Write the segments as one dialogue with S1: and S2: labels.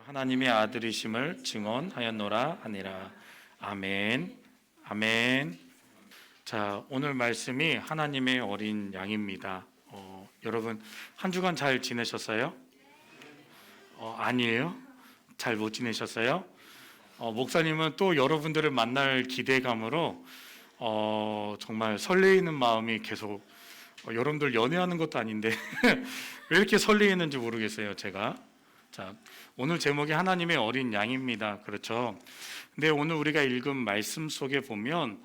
S1: 하나님의 아들이심을 증언하였노라 하니라. 아멘. 아멘. 자, 오늘 말씀이 하나님의 어린 양입니다. 여러분 한 주간 잘 지내셨어요? 아니에요? 잘 못 지내셨어요? 목사님은 또 여러분들을 만날 기대감으로 정말 설레이는 마음이 계속 여러분들 연애하는 것도 아닌데 왜 이렇게 설레이는지 모르겠어요, 제가. 자, 오늘 제목이 하나님의 어린 양입니다. 그렇죠? 근데 오늘 우리가 읽은 말씀 속에 보면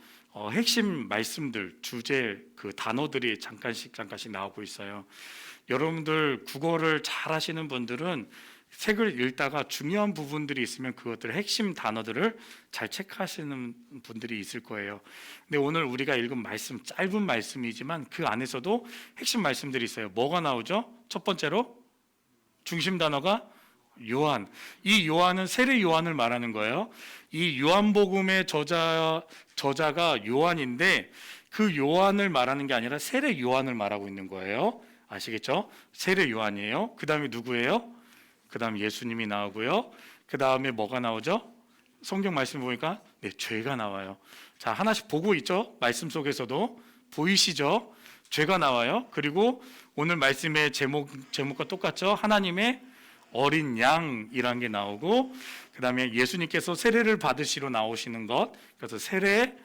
S1: 핵심 말씀들, 주제, 그 단어들이 잠깐씩 나오고 있어요. 여러분들 국어를 잘 하시는 분들은 책을 읽다가 중요한 부분들이 있으면 그것들 핵심 단어들을 잘 체크하시는 분들이 있을 거예요. 근데 오늘 우리가 읽은 말씀, 짧은 말씀이지만 그 안에서도 핵심 말씀들이 있어요. 뭐가 나오죠? 첫 번째로 중심 단어가 요한. 이 요한은 세례 요한을 말하는 거예요. 이 요한복음의 저자가 요한인데 그 요한을 말하는 게 아니라 세례 요한을 말하고 있는 거예요. 아시겠죠? 세례 요한이에요. 그 다음에 누구예요? 그 다음 예수님이 나오고요. 그 다음에 뭐가 나오죠? 성경 말씀 보니까 죄가 나와요. 자, 하나씩 보고 있죠? 말씀 속에서도 보이시죠? 죄가 나와요. 그리고 오늘 말씀의 제목과 똑같죠? 하나님의 어린 양이라는 게 나오고, 그 다음에 예수님께서 세례를 받으시러 나오시는 것, 그래서 세례,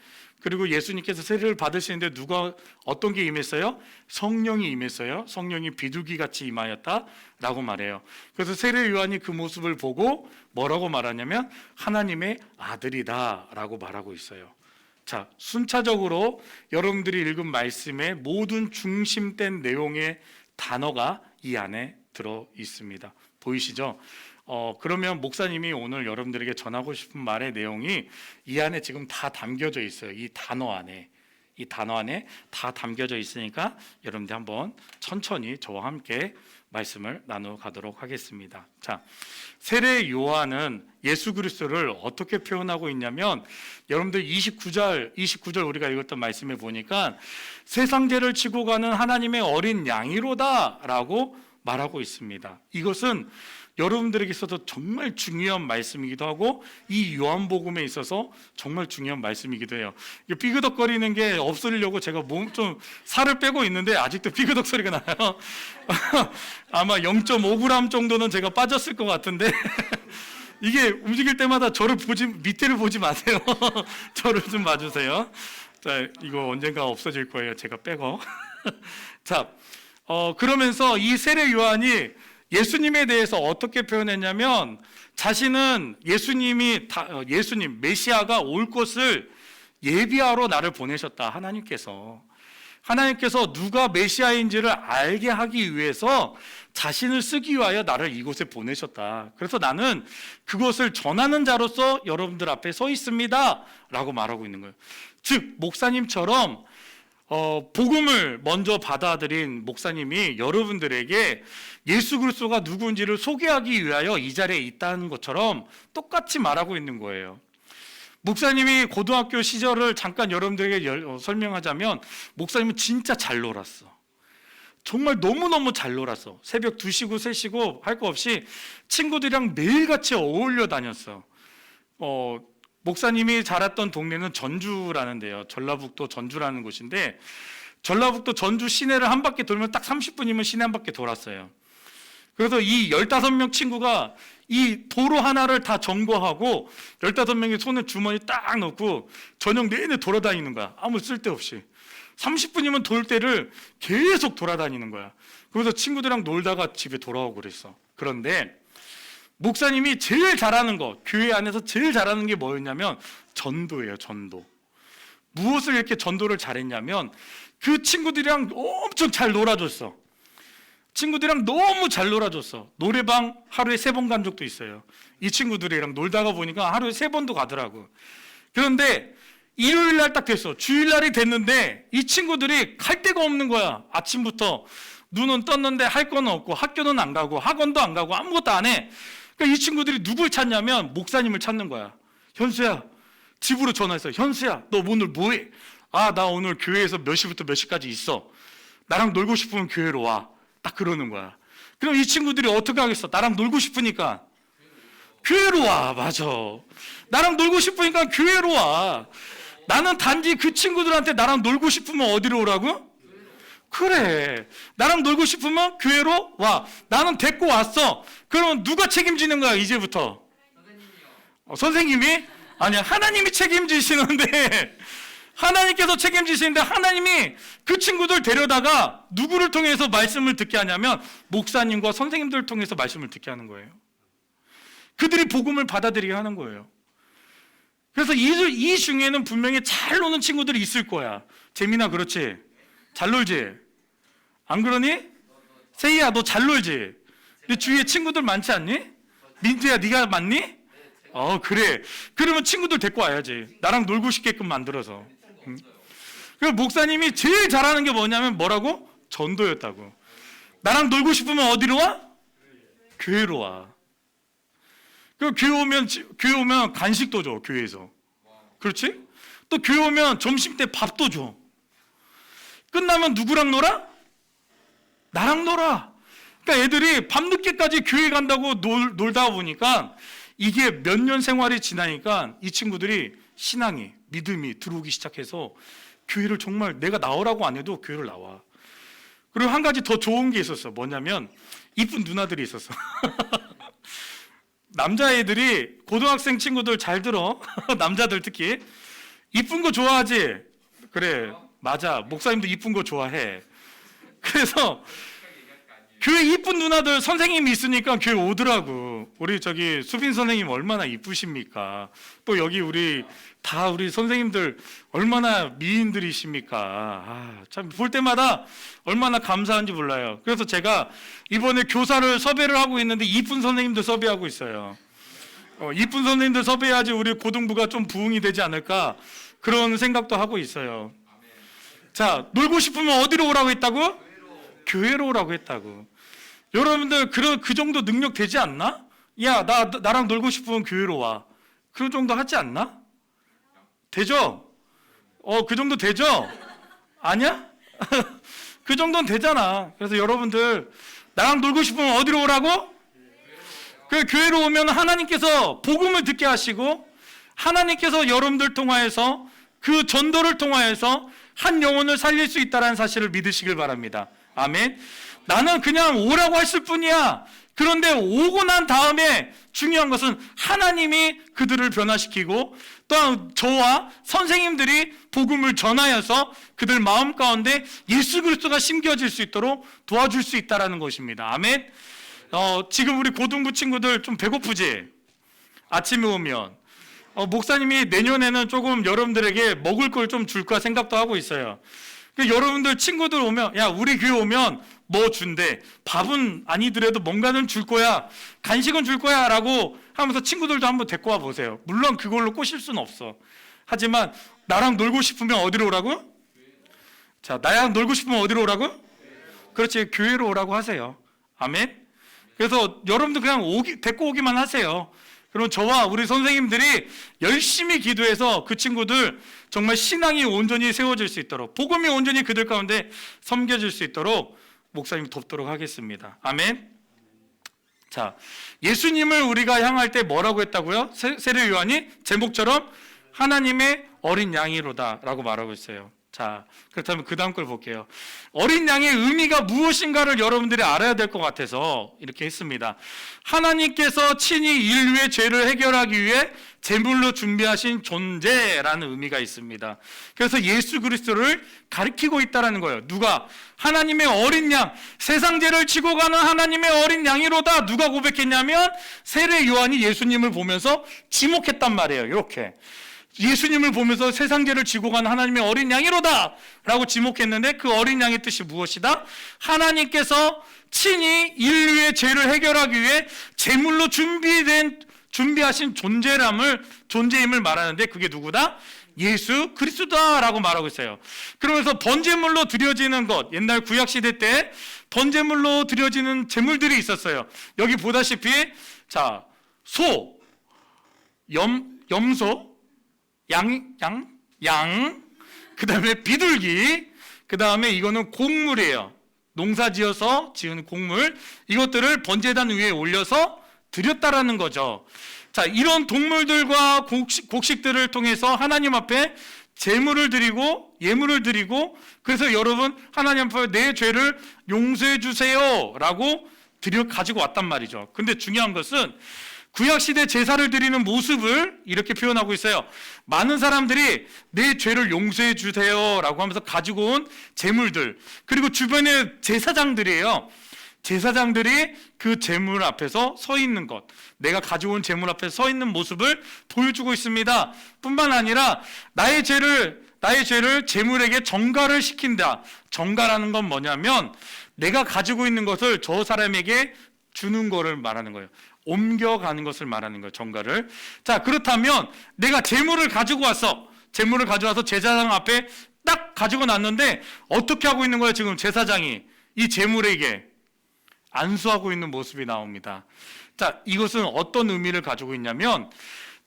S1: 그리고 예수님께서 세례를 받으시는데 누가 어떤 게 임했어요? 성령이 임했어요. 성령이 비둘기같이 임하였다라고 말해요. 그래서 세례 요한이 그 모습을 보고 뭐라고 말하냐면 하나님의 아들이다라고 말하고 있어요. 자, 순차적으로 여러분들이 읽은 말씀의 모든 중심된 내용의 단어가 이 안에 들어 있습니다. 보이시죠? 그러면 목사님이 오늘 여러분들에게 전하고 싶은 말의 내용이 이 안에 지금 다 담겨져 있어요. 이 단어 안에 다 담겨져 있으니까 여러분들 한번 천천히 저와 함께 말씀을 나눠가도록 하겠습니다. 자, 세례 요한은 예수 그리스도를 어떻게 표현하고 있냐면, 여러분들 29절 우리가 읽었던 말씀에 보니까 세상 죄를 지고 가는 하나님의 어린 양이로다 라고 말하고 있습니다. 이것은 여러분들에게 있어서 정말 중요한 말씀이기도 하고 이 요한복음에 있어서 정말 중요한 말씀이기도 해요. 삐그덕거리는 게 없으려고 제가 좀 살을 빼고 있는데 아직도 삐그덕 소리가 나요. 아마 0.5g 정도는 제가 빠졌을 것 같은데 이게 움직일 때마다 밑에를 보지 마세요. 저를 좀 봐주세요. 자, 이거 언젠가 없어질 거예요. 제가 빼고. 자, 그러면서 이 세례 요한이 예수님에 대해서 어떻게 표현했냐면, 자신은 예수님 메시아가 올 것을 예비하러 나를 보내셨다. 하나님께서 누가 메시아인지를 알게 하기 위해서 자신을 쓰기 위하여 나를 이곳에 보내셨다. 그래서 나는 그것을 전하는 자로서 여러분들 앞에 서 있습니다 라고 말하고 있는 거예요. 즉 목사님처럼 복음을 먼저 받아들인 목사님이 여러분들에게 예수 그리스도가 누구인지를 소개하기 위하여 이 자리에 있다는 것처럼 똑같이 말하고 있는 거예요. 목사님이 고등학교 시절을 잠깐 여러분들에게 설명하자면, 목사님은 진짜 잘 놀았어. 정말 너무너무 잘 놀았어. 새벽 2시고 3시고 할 거 없이 친구들이랑 매일같이 어울려 다녔어. 목사님이 자랐던 동네는 전주라는 데요. 전라북도 전주라는 곳인데, 전라북도 전주 시내를 한 바퀴 돌면 딱 30분이면 시내 한 바퀴 돌았어요. 그래서 이 15명 친구가 이 도로 하나를 다 점거하고 15명이 손에 주머니 딱 넣고 저녁 내내 돌아다니는 거야. 아무 쓸데없이 30분이면 돌 때를 계속 돌아다니는 거야. 그래서 친구들이랑 놀다가 집에 돌아오고 그랬어. 그런데 목사님이 제일 잘하는 거, 교회 안에서 제일 잘하는 게 뭐였냐면 전도예요. 전도. 무엇을 이렇게 전도를 잘했냐면, 그 친구들이랑 엄청 잘 놀아줬어. 친구들이랑 너무 잘 놀아줬어. 노래방 하루에 3번 간 적도 있어요. 이 친구들이랑 놀다가 보니까 하루에 3번도 가더라고. 그런데 일요일날 딱 됐어. 주일날이 됐는데 이 친구들이 갈 데가 없는 거야. 아침부터 눈은 떴는데 할 거는 없고, 학교는 안 가고 학원도 안 가고 아무것도 안 해. 그러니까 이 친구들이 누굴 찾냐면 목사님을 찾는 거야. 현수야, 집으로 전화했어. 현수야, 너 오늘 뭐해? 나 오늘 교회에서 몇 시부터 몇 시까지 있어. 나랑 놀고 싶으면 교회로 와. 딱 그러는 거야. 그럼 이 친구들이 어떻게 하겠어? 나랑 놀고 싶으니까 교회로 와. 맞아. 나랑 놀고 싶으니까 교회로 와. 나는 단지 그 친구들한테 나랑 놀고 싶으면 어디로 오라고? 그래. 나랑 놀고 싶으면 교회로 와. 나는 데리고 왔어. 그러면 누가 책임지는 거야 이제부터? 선생님이? 아니야, 하나님이 책임지시는데 하나님께서 책임지시는데 하나님이 그 친구들 데려다가 누구를 통해서 말씀을 듣게 하냐면 목사님과 선생님들을 통해서 말씀을 듣게 하는 거예요. 그들이 복음을 받아들이게 하는 거예요. 그래서 이 중에는 분명히 잘 노는 친구들이 있을 거야. 재민아, 그렇지? 잘 놀지? 안 그러니? 세희야, 너 잘 놀지? 네 주위에 친구들 많지 않니? 민지야, 네가 많니? 그래. 그러면 친구들 데리고 와야지. 나랑 놀고 싶게끔 만들어서. 그리고 목사님이 제일 잘하는 게 뭐냐면 뭐라고? 전도였다고. 나랑 놀고 싶으면 어디로 와? 교회로 와. 그 교회 오면 간식도 줘, 교회에서. 그렇지? 또 교회 오면 점심 때 밥도 줘. 끝나면 누구랑 놀아? 나랑 놀아. 그러니까 애들이 밤늦게까지 교회 간다고 놀다 보니까 이게 몇 년 생활이 지나니까 이 친구들이 신앙이, 믿음이 들어오기 시작해서 교회를 정말 내가 나오라고 안 해도 교회를 나와. 그리고 한 가지 더 좋은 게 있었어. 뭐냐면 이쁜 누나들이 있었어. 남자애들이 고등학생 친구들 잘 들어. 남자들 특히 이쁜 거 좋아하지? 그래, 맞아. 목사님도 이쁜 거 좋아해. 그래서 교회 이쁜 누나들 선생님이 있으니까 교회 오더라고. 우리 저기 수빈 선생님 얼마나 이쁘십니까? 또 여기 우리 선생님들 얼마나 미인들이십니까? 참 볼 때마다 얼마나 감사한지 몰라요. 그래서 제가 이번에 교사를 섭외를 하고 있는데 이쁜 선생님들 섭외하고 있어요. 이쁜 선생님들 섭외해야지 우리 고등부가 좀 부흥이 되지 않을까 그런 생각도 하고 있어요. 자, 놀고 싶으면 어디로 오라고 했다고? 교회로 오라고 했다고. 여러분들 그 정도 능력 되지 않나? 야, 나랑 놀고 싶으면 교회로 와. 그 정도 하지 않나? 되죠? 그 정도 되죠? 아니야? 그 정도는 되잖아. 그래서 여러분들 나랑 놀고 싶으면 어디로 오라고? 그 교회로 오면 하나님께서 복음을 듣게 하시고 하나님께서 여러분들 통하여서 그 전도를 통하여서 한 영혼을 살릴 수 있다는 사실을 믿으시길 바랍니다. 아멘. 나는 그냥 오라고 했을 뿐이야. 그런데 오고 난 다음에 중요한 것은 하나님이 그들을 변화시키고 또한 저와 선생님들이 복음을 전하여서 그들 마음 가운데 예수 그리스도가 심겨질 수 있도록 도와줄 수 있다는 것입니다. 아멘. 지금 우리 고등부 친구들 좀 배고프지? 아침에 오면 목사님이 내년에는 조금 여러분들에게 먹을 걸 좀 줄까 생각도 하고 있어요. 여러분들 친구들 오면 야, 우리 교회 오면 뭐 준대. 밥은 아니더라도 뭔가는 줄 거야. 간식은 줄 거야 라고 하면서 친구들도 한번 데리고 와 보세요. 물론 그걸로 꼬실 수는 없어. 하지만 나랑 놀고 싶으면 어디로 오라고? 자, 나랑 놀고 싶으면 어디로 오라고? 그렇지, 교회로 오라고 하세요. 아멘. 그래서 여러분들 그냥 데리고 오기만 하세요. 그럼 저와 우리 선생님들이 열심히 기도해서 그 친구들 정말 신앙이 온전히 세워질 수 있도록, 복음이 온전히 그들 가운데 섬겨질 수 있도록 목사님 돕도록 하겠습니다. 아멘. 자, 예수님을 우리가 향할 때 뭐라고 했다고요? 세례 요한이 제목처럼 하나님의 어린 양이로다 라고 말하고 있어요. 자, 그렇다면 그 다음 걸 볼게요. 어린 양의 의미가 무엇인가를 여러분들이 알아야 될 것 같아서 이렇게 했습니다. 하나님께서 친히 인류의 죄를 해결하기 위해 제물로 준비하신 존재라는 의미가 있습니다. 그래서 예수 그리스도를 가리키고 있다는 거예요. 누가? 하나님의 어린 양, 세상 죄를 지고 가는 하나님의 어린 양이로다. 누가 고백했냐면 세례 요한이 예수님을 보면서 지목했단 말이에요. 이렇게 예수님을 보면서 세상 죄를 지고 간 하나님의 어린 양이로다 라고 지목했는데 그 어린 양의 뜻이 무엇이다? 하나님께서 친히 인류의 죄를 해결하기 위해 제물로 준비하신 존재임을 말하는데 그게 누구다? 예수 그리스도다라고 말하고 있어요. 그러면서 번제물로 드려지는 것, 옛날 구약시대 때 번제물로 드려지는 제물들이 있었어요. 여기 보다시피 자, 소, 염소, 양, 그 다음에 비둘기, 그 다음에 이거는 곡물이에요. 농사 지어서 지은 곡물, 이것들을 번제단 위에 올려서 드렸다라는 거죠. 자, 이런 동물들과 곡식들을 통해서 하나님 앞에 제물을 드리고 예물을 드리고, 그래서 여러분 하나님 앞에 내 죄를 용서해 주세요 라고 가지고 왔단 말이죠. 근데 중요한 것은 구약시대 제사를 드리는 모습을 이렇게 표현하고 있어요. 많은 사람들이 내 죄를 용서해 주세요 라고 하면서 가지고 온 제물들, 그리고 주변에 제사장들이에요. 제사장들이 그 제물 앞에서 서 있는 것, 내가 가지고 온 제물 앞에 서 있는 모습을 보여주고 있습니다. 뿐만 아니라 나의 죄를 제물에게 전가를 시킨다. 전가라는 건 뭐냐면 내가 가지고 있는 것을 저 사람에게 주는 거를 말하는 거예요. 옮겨가는 것을 말하는 거예요, 전가를. 자, 그렇다면 내가 제물을 가지고 와서 제사장 앞에 딱 가지고 놨는데 어떻게 하고 있는 거예요? 지금 제사장이 이 제물에게 안수하고 있는 모습이 나옵니다. 자, 이것은 어떤 의미를 가지고 있냐면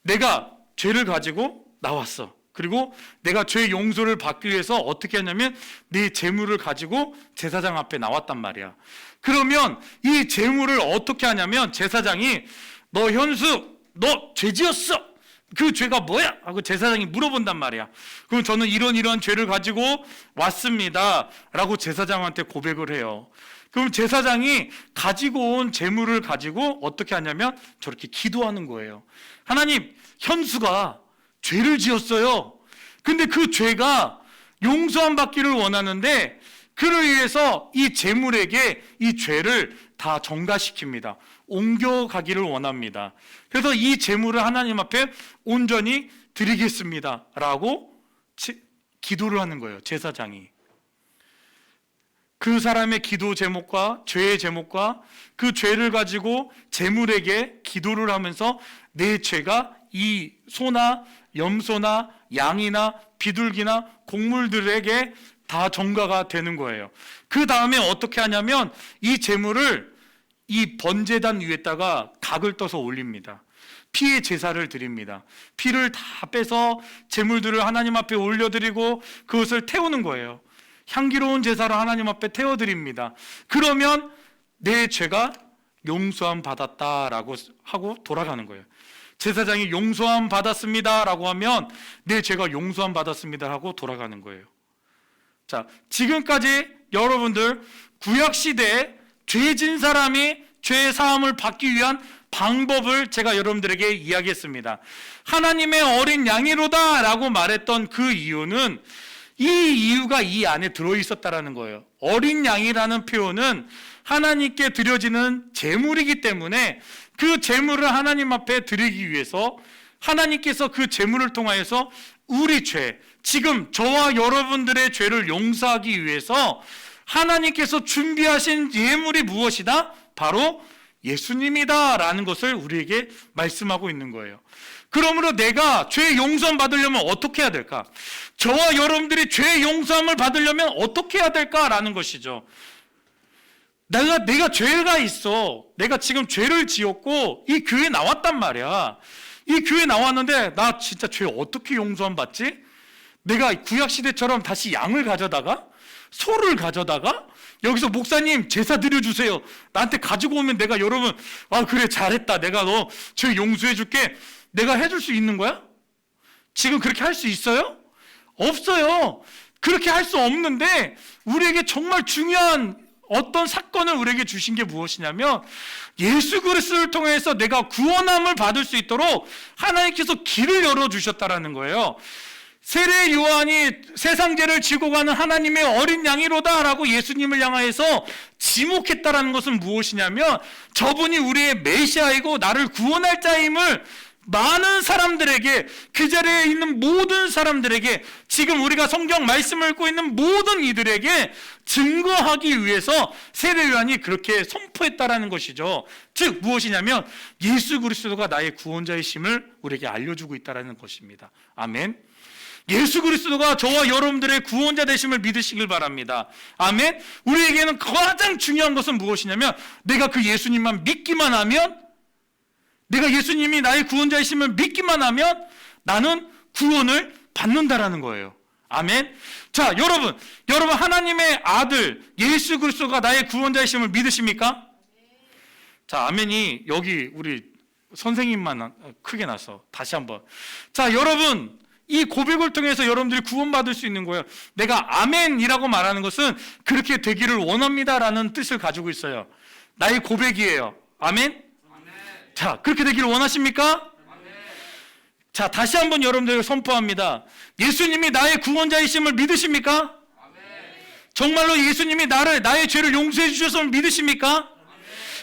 S1: 내가 죄를 가지고 나왔어. 그리고 내가 죄 용서를 받기 위해서 어떻게 하냐면 내 제물을 가지고 제사장 앞에 나왔단 말이야. 그러면 이 제물을 어떻게 하냐면 제사장이 너 현수, 너 죄 지었어. 그 죄가 뭐야? 하고 제사장이 물어본단 말이야. 그럼 저는 이런 죄를 가지고 왔습니다 라고 제사장한테 고백을 해요. 그럼 제사장이 가지고 온 제물을 가지고 어떻게 하냐면 저렇게 기도하는 거예요. 하나님, 현수가 죄를 지었어요. 근데 그 죄가 용서함 받기를 원하는데 그를 위해서 이 제물에게 이 죄를 다 전가시킵니다. 옮겨가기를 원합니다. 그래서 이 제물을 하나님 앞에 온전히 드리겠습니다 라고 기도를 하는 거예요, 제사장이. 그 사람의 기도 제목과 죄의 제목과 그 죄를 가지고 제물에게 기도를 하면서 내 죄가 이 소나 염소나 양이나 비둘기나 곡물들에게 다 전가가 되는 거예요. 그 다음에 어떻게 하냐면 이 제물을 이 번제단 위에다가 각을 떠서 올립니다. 피의 제사를 드립니다. 피를 다 빼서 제물들을 하나님 앞에 올려드리고 그것을 태우는 거예요. 향기로운 제사로 하나님 앞에 태워드립니다. 그러면 내 죄가 용서함 받았다라고 하고 돌아가는 거예요. 제사장이 용서함 받았습니다 라고 하면 내 죄가 용서함 받았습니다 하고 돌아가는 거예요. 자, 지금까지 여러분들 구약시대에 죄진 사람이 죄 사함을 받기 위한 방법을 제가 여러분들에게 이야기했습니다. 하나님의 어린 양이로다 라고 말했던 그 이유는 이 이유가 이 안에 들어있었다라는 거예요. 어린 양이라는 표현은 하나님께 드려지는 제물이기 때문에 그 제물을 하나님 앞에 드리기 위해서 하나님께서 그 제물을 통하여서 우리 죄, 지금 저와 여러분들의 죄를 용서하기 위해서 하나님께서 준비하신 예물이 무엇이다? 바로 예수님이다 라는 것을 우리에게 말씀하고 있는 거예요. 그러므로 내가 죄 용서함 받으려면 어떻게 해야 될까? 저와 여러분들이 죄 용서함을 받으려면 어떻게 해야 될까라는 것이죠. 내가 죄가 있어. 내가 지금 죄를 지었고 이 교회에 나왔단 말이야. 이 교회에 나왔는데 나 진짜 죄 어떻게 용서함 받지? 내가 구약시대처럼 다시 양을 가져다가 소를 가져다가 여기서 목사님 제사 드려주세요. 나한테 가지고 오면 내가 여러분 그래 잘했다. 내가 너 죄 용서해 줄게. 내가 해줄 수 있는 거야? 지금 그렇게 할 수 있어요? 없어요. 그렇게 할 수 없는데 우리에게 정말 중요한 어떤 사건을 우리에게 주신 게 무엇이냐면 예수 그리스도를 통해서 내가 구원함을 받을 수 있도록 하나님께서 길을 열어주셨다라는 거예요. 세례 요한이 세상 죄를 지고 가는 하나님의 어린 양이로다 라고 예수님을 향하여서 지목했다라는 것은 무엇이냐면 저분이 우리의 메시아이고 나를 구원할 자임을 많은 사람들에게, 그 자리에 있는 모든 사람들에게, 지금 우리가 성경 말씀을 읽고 있는 모든 이들에게 증거하기 위해서 세례 요한이 그렇게 선포했다라는 것이죠. 즉 무엇이냐면 예수 그리스도가 나의 구원자이심을 우리에게 알려주고 있다라는 것입니다. 아멘. 예수 그리스도가 저와 여러분들의 구원자 되심을 믿으시길 바랍니다. 아멘. 우리에게는 가장 중요한 것은 무엇이냐면 내가 그 예수님만 믿기만 하면, 내가 예수님이 나의 구원자이심을 믿기만 하면 나는 구원을 받는다라는 거예요. 아멘. 자, 여러분 하나님의 아들 예수 그리스도가 나의 구원자이심을 믿으십니까? 자, 아멘이 여기 우리 선생님만 크게 나서 다시 한번. 자, 여러분, 이 고백을 통해서 여러분들이 구원받을 수 있는 거예요. 내가 아멘이라고 말하는 것은 그렇게 되기를 원합니다라는 뜻을 가지고 있어요. 나의 고백이에요. 아멘? 자, 그렇게 되기를 원하십니까? 자, 다시 한번 여러분들에게 선포합니다. 예수님이 나의 구원자이심을 믿으십니까? 정말로 예수님이 나의 죄를 용서해 주셨음을 믿으십니까?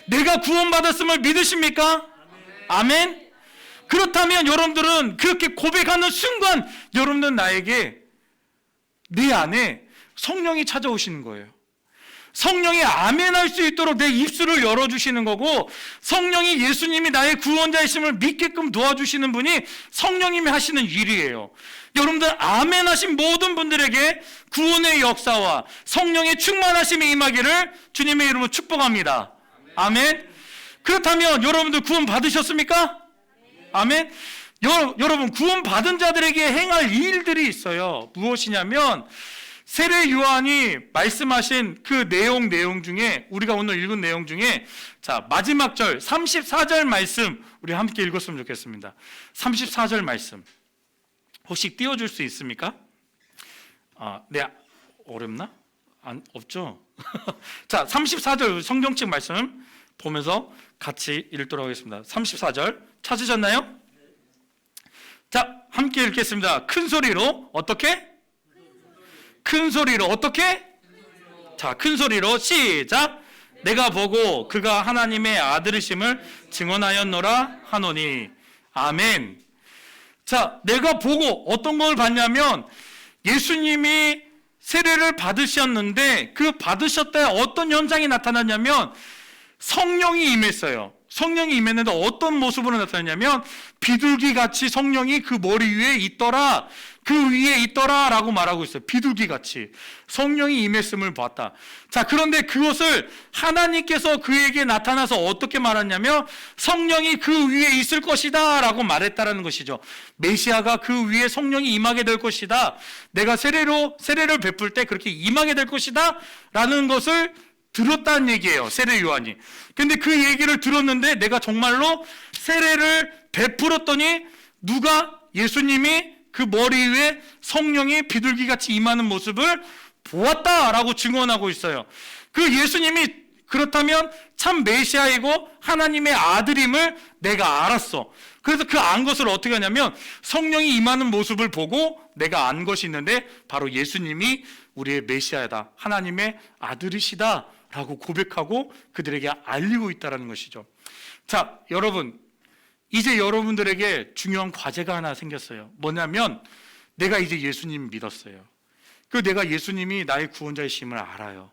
S1: 내가 구원받았음을 믿으십니까? 아멘? 그렇다면 여러분들은 그렇게 고백하는 순간 여러분들은 나에게 내 안에 성령이 찾아오시는 거예요. 성령이 아멘할 수 있도록 내 입술을 열어주시는 거고, 성령이 예수님이 나의 구원자이심을 믿게끔 도와주시는 분이 성령님이 하시는 일이에요. 여러분들 아멘하신 모든 분들에게 구원의 역사와 성령의 충만하심이 임하기를 주님의 이름으로 축복합니다. 아멘. 그렇다면 여러분들 구원 받으셨습니까? 아멘. 여러분, 구원 받은 자들에게 행할 일들이 있어요. 무엇이냐면 세례 요한이 말씀하신 그 내용 중에, 우리가 오늘 읽은 내용 중에, 자, 마지막 절 34절 말씀 우리 함께 읽었으면 좋겠습니다. 34절 말씀 혹시 띄워줄 수 있습니까? 네, 어렵나? 없죠? 자, 34절 성경책 말씀 보면서 같이 읽도록 하겠습니다. 34절 찾으셨나요? 자, 함께 읽겠습니다. 큰 소리로. 어떻게? 큰 소리로. 어떻게? 자, 큰 소리로 시작. 내가 보고 그가 하나님의 아들이심을 증언하였노라 하노니. 아멘. 자, 내가 보고 어떤 걸 봤냐면 예수님이 세례를 받으셨는데 그 받으셨을 때 어떤 현상이 나타났냐면 성령이 임했어요. 성령이 임했는데 어떤 모습으로 나타났냐면 비둘기같이 성령이 그 머리 위에 있더라, 그 위에 있더라 라고 말하고 있어요. 비둘기같이 성령이 임했음을 봤다. 자, 그런데 그것을 하나님께서 그에게 나타나서 어떻게 말했냐면 성령이 그 위에 있을 것이다 라고 말했다라는 것이죠. 메시아가 그 위에 성령이 임하게 될 것이다, 내가 세례를 베풀 때 그렇게 임하게 될 것이다 라는 것을 들었다는 얘기예요, 세례 요한이. 근데 그 얘기를 들었는데 내가 정말로 세례를 베풀었더니 누가? 예수님이 그 머리 위에 성령이 비둘기같이 임하는 모습을 보았다라고 증언하고 있어요. 그 예수님이 그렇다면 참 메시아이고 하나님의 아들임을 내가 알았어. 그래서 그 안 것을 어떻게 하냐면 성령이 임하는 모습을 보고 내가 안 것이 있는데 바로 예수님이 우리의 메시아다, 하나님의 아들이시다 라고 고백하고 그들에게 알리고 있다는 것이죠. 자, 여러분, 이제 여러분들에게 중요한 과제가 하나 생겼어요. 뭐냐면 내가 이제 예수님 믿었어요. 그 내가 예수님이 나의 구원자이심을 알아요.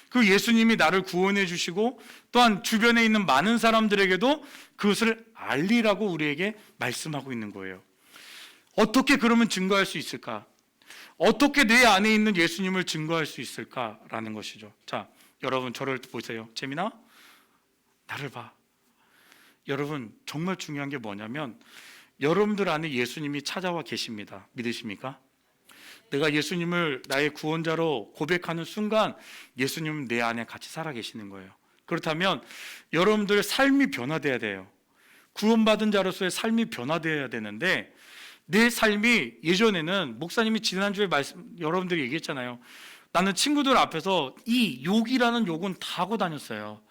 S1: 그 예수님이 나를 구원해 주시고 또한 주변에 있는 많은 사람들에게도 그것을 알리라고 우리에게 말씀하고 있는 거예요. 어떻게 그러면 증거할 수 있을까? 어떻게 내 안에 있는 예수님을 증거할 수 있을까라는 것이죠. 자, 여러분 저를 보세요. 재민아, 나를 봐. 여러분, 정말 중요한 게 뭐냐면 여러분들 안에 예수님이 찾아와 계십니다. 믿으십니까? 내가 예수님을 나의 구원자로 고백하는 순간 예수님은 내 안에 같이 살아 계시는 거예요. 그렇다면 여러분들의 삶이 변화돼야 돼요. 구원받은 자로서의 삶이 변화돼야 되는데 내 삶이, 예전에는 목사님이 지난주에 여러분들이 얘기했잖아요. 나는 친구들 앞에서 이 욕이라는 욕은 다 하고 다녔어요.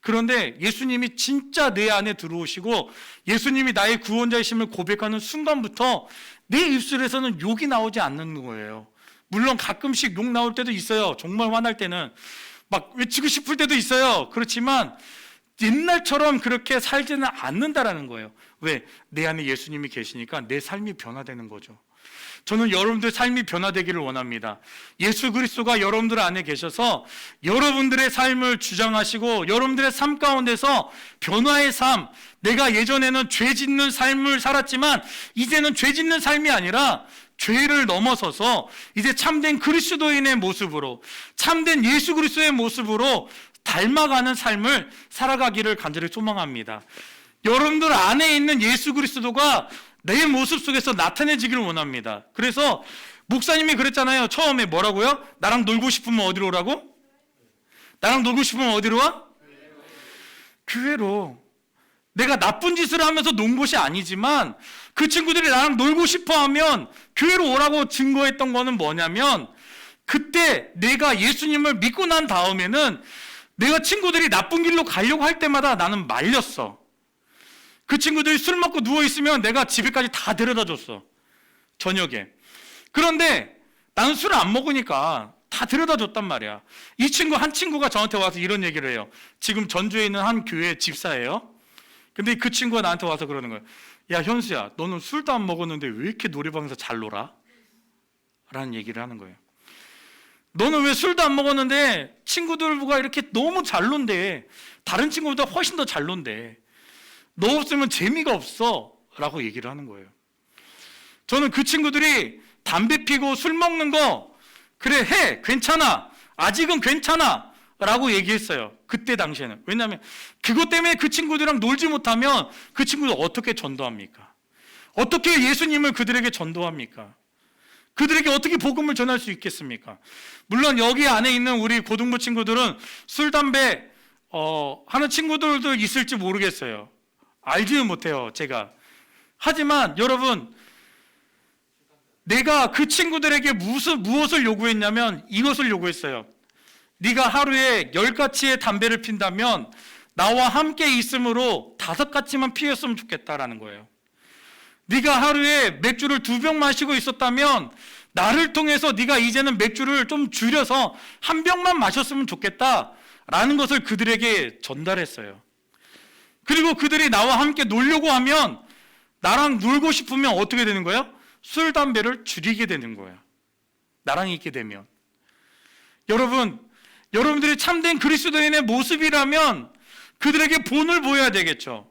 S1: 그런데 예수님이 진짜 내 안에 들어오시고 예수님이 나의 구원자이심을 고백하는 순간부터 내 입술에서는 욕이 나오지 않는 거예요. 물론 가끔씩 욕 나올 때도 있어요. 정말 화날 때는 막 외치고 싶을 때도 있어요. 그렇지만 옛날처럼 그렇게 살지는 않는다라는 거예요. 왜? 내 안에 예수님이 계시니까 내 삶이 변화되는 거죠. 저는 여러분들 삶이 변화되기를 원합니다. 예수 그리스도가 여러분들 안에 계셔서 여러분들의 삶을 주장하시고 여러분들의 삶 가운데서 변화의 삶, 내가 예전에는 죄 짓는 삶을 살았지만 이제는 죄 짓는 삶이 아니라 죄를 넘어서서 이제 참된 그리스도인의 모습으로, 참된 예수 그리스도의 모습으로 닮아가는 삶을 살아가기를 간절히 소망합니다. 여러분들 안에 있는 예수 그리스도가 내 모습 속에서 나타내지기를 원합니다. 그래서 목사님이 그랬잖아요. 처음에 뭐라고요? 나랑 놀고 싶으면 어디로 오라고? 나랑 놀고 싶으면 어디로 와? 교회로 내가 나쁜 짓을 하면서 논 것이 아니지만 그 친구들이 나랑 놀고 싶어 하면 교회로 오라고 증거했던 거는 뭐냐면, 그때 내가 예수님을 믿고 난 다음에는 내가 친구들이 나쁜 길로 가려고 할 때마다 나는 말렸어. 그 친구들이 술 먹고 누워있으면 내가 집에까지 다 데려다 줬어, 저녁에. 그런데 나는 술을 안 먹으니까 다 데려다 줬단 말이야. 한 친구가 저한테 와서 이런 얘기를 해요. 지금 전주에 있는 한 교회 집사예요. 근데 그 친구가 나한테 와서 그러는 거야. 야, 현수야, 너는 술도 안 먹었는데 왜 이렇게 노래방에서 잘 놀아? 라는 얘기를 하는 거예요. 너는 왜 술도 안 먹었는데 친구들과 이렇게 너무 잘 논대. 다른 친구보다 훨씬 더 잘 논대. 너 없으면 재미가 없어. 라고 얘기를 하는 거예요. 저는 그 친구들이 담배 피고 술 먹는 거 그래 해, 괜찮아, 아직은 괜찮아 라고 얘기했어요. 그때 당시에는. 왜냐하면 그것 때문에 그 친구들이랑 놀지 못하면 그 친구들 어떻게 전도합니까? 어떻게 예수님을 그들에게 전도합니까? 그들에게 어떻게 복음을 전할 수 있겠습니까? 물론 여기 안에 있는 우리 고등부 친구들은 술, 담배 하는 친구들도 있을지 모르겠어요. 알지는 못해요, 제가. 하지만 여러분, 내가 그 친구들에게 무엇을 요구했냐면 이것을 요구했어요. 네가 하루에 10가지의 담배를 핀다면 나와 함께 있음으로 5가지만 피웠으면 좋겠다라는 거예요. 네가 하루에 맥주를 2병 마시고 있었다면 나를 통해서 네가 이제는 맥주를 좀 줄여서 1병만 마셨으면 좋겠다라는 것을 그들에게 전달했어요. 그리고 그들이 나와 함께 놀려고 하면, 나랑 놀고 싶으면 어떻게 되는 거예요? 술, 담배를 줄이게 되는 거예요. 나랑 있게 되면. 여러분들이 참된 그리스도인의 모습이라면 그들에게 본을 보여야 되겠죠.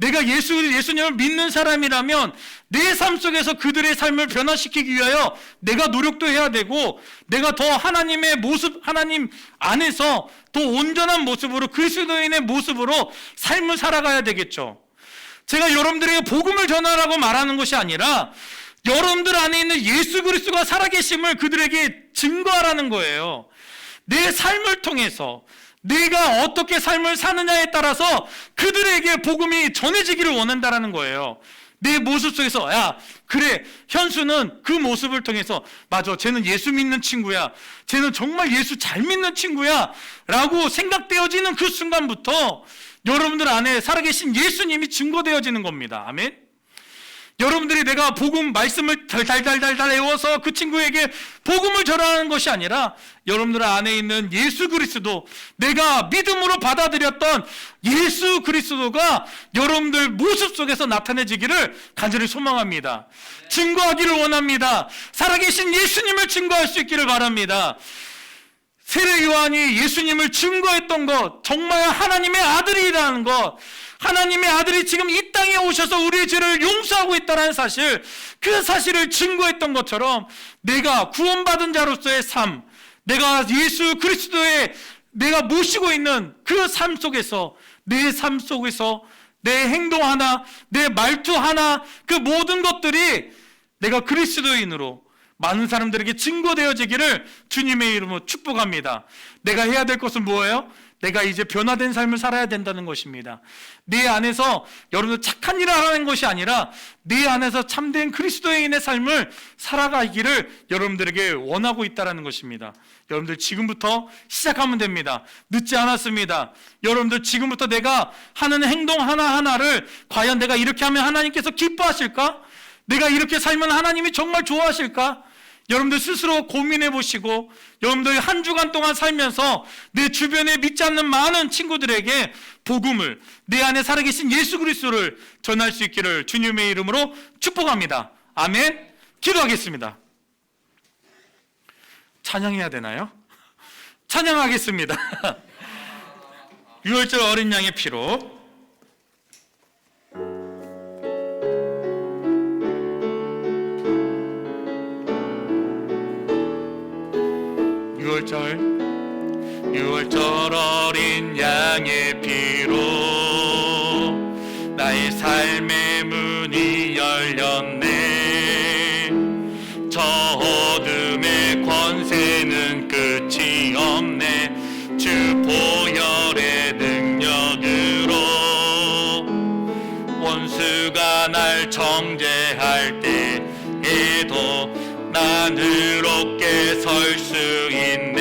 S1: 내가 예수님을 믿는 사람이라면 내 삶 속에서 그들의 삶을 변화시키기 위하여 내가 노력도 해야 되고, 내가 더 하나님의 모습, 하나님 안에서 더 온전한 모습으로, 그리스도인의 모습으로 삶을 살아가야 되겠죠. 제가 여러분들에게 복음을 전하라고 말하는 것이 아니라 여러분들 안에 있는 예수 그리스도가 살아계심을 그들에게 증거하라는 거예요. 내 삶을 통해서 내가 어떻게 삶을 사느냐에 따라서 그들에게 복음이 전해지기를 원한다라는 거예요. 내 모습 속에서, 야, 그래, 현수는 그 모습을 통해서, 맞아, 쟤는 예수 믿는 친구야, 쟤는 정말 예수 잘 믿는 친구야 라고 생각되어지는 그 순간부터 여러분들 안에 살아계신 예수님이 증거되어지는 겁니다. 아멘. 여러분들이 내가 복음 말씀을 달달달달 외워서 그 친구에게 복음을 전하는 것이 아니라 여러분들 안에 있는 예수 그리스도, 내가 믿음으로 받아들였던 예수 그리스도가 여러분들 모습 속에서 나타내지기를 간절히 소망합니다. 증거하기를 원합니다. 살아계신 예수님을 증거할 수 있기를 바랍니다. 세례 요한이 예수님을 증거했던 것, 정말 하나님의 아들이라는 것, 하나님의 아들이 지금 이 땅에 오셔서 우리의 죄를 용서하고 있다는 사실, 그 사실을 증거했던 것처럼 내가 구원받은 자로서의 삶, 내가 예수 그리스도의 내가 모시고 있는 그 삶 속에서, 내 삶 속에서 내 행동 하나, 내 말투 하나, 그 모든 것들이 내가 그리스도인으로 많은 사람들에게 증거되어지기를 주님의 이름으로 축복합니다. 내가 해야 될 것은 뭐예요? 내가 이제 변화된 삶을 살아야 된다는 것입니다. 내 안에서 여러분들 착한 일을 하는 것이 아니라 내 안에서 참된 그리스도인의 삶을 살아가기를 여러분들에게 원하고 있다는 것입니다. 여러분들 지금부터 시작하면 됩니다. 늦지 않았습니다. 여러분들 지금부터 내가 하는 행동 하나하나를 과연 내가 이렇게 하면 하나님께서 기뻐하실까? 내가 이렇게 살면 하나님이 정말 좋아하실까? 여러분들 스스로 고민해 보시고, 여러분들 한 주간 동안 살면서 내 주변에 믿지 않는 많은 친구들에게 복음을, 내 안에 살아계신 예수 그리스도를 전할 수 있기를 주님의 이름으로 축복합니다. 아멘. 기도하겠습니다. 찬양해야 되나요? 찬양하겠습니다. 유월절 어린 양의 피로. 유월절 어린 양의 피로 나의 삶의 문이 열렸네. 저 어둠의 권세는 끝이 없네. 주 보혈의 능력으로 날 정죄할 때에도 난 의롭게 설 수 있네.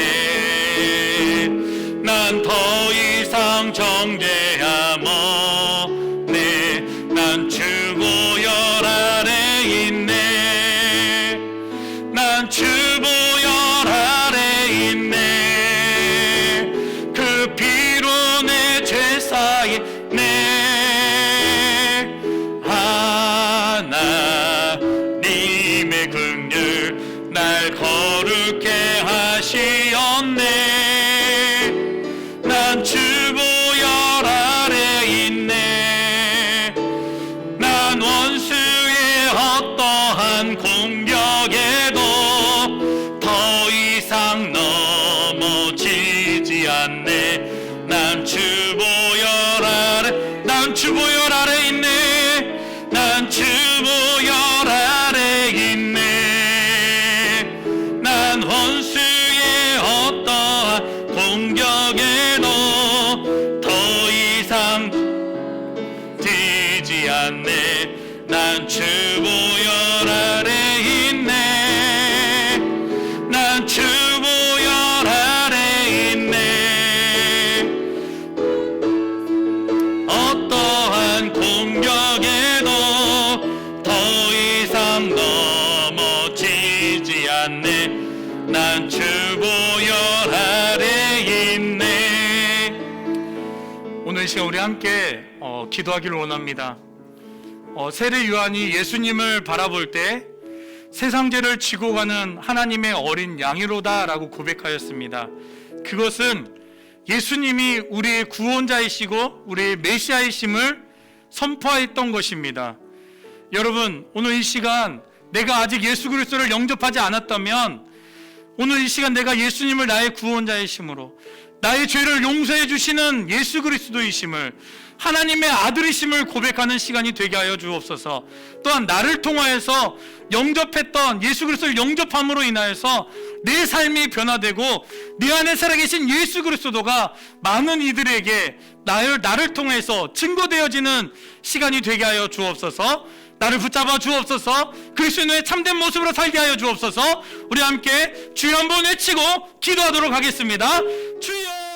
S1: 난 더 이상 정죄함 없네. 난 주 보혈 아래 있네. 난 주 보혈 아래 있네. 그 피로 내 죄 사했네. 하나님의 긍휼 날 거룩해 하시었네. 난 주 보혈 아래 있네. 난 원수의 어떠한 공격에도 더 이상 넘어지지 않네. 난 주 보혈 아래, 난 주 보혈 아래 있네. 난 주 보혈 아래 있네. 난 원수의 어떠한 공격에도 더 이상 지지 않네. 난 주 보혈 아래 있네. 난 주 보혈 아래 있네. 어떠한 공격에도 더 이상 넘어지지 않네. 난 주 보혈 아래 있네. 오늘 이 시간 우리 함께 기도하기를 원합니다. 세례 요한이 예수님을 바라볼 때 세상 죄를 지고 가는 하나님의 어린 양이로다라고 고백하였습니다. 그것은 예수님이 우리의 구원자이시고 우리의 메시아이심을 선포했던 것입니다. 여러분, 오늘 이 시간 내가 아직 예수 그리스도를 영접하지 않았다면 오늘 이 시간 내가 예수님을 나의 구원자이심으로 나의 죄를 용서해 주시는 예수 그리스도이심을 하나님의 아들이심을 고백하는 시간이 되게 하여 주옵소서. 또한 나를 통하여서 영접했던 예수 그리스도를 영접함으로 인하여서 내 삶이 변화되고 내 안에 살아계신 예수 그리스도가 많은 이들에게 나를 통해서 증거되어지는 시간이 되게 하여 주옵소서. 나를 붙잡아 주옵소서. 그리스도의 참된 모습으로 살게 하여 주옵소서. 우리 함께 주여 한번 외치고 기도하도록 하겠습니다. 주여.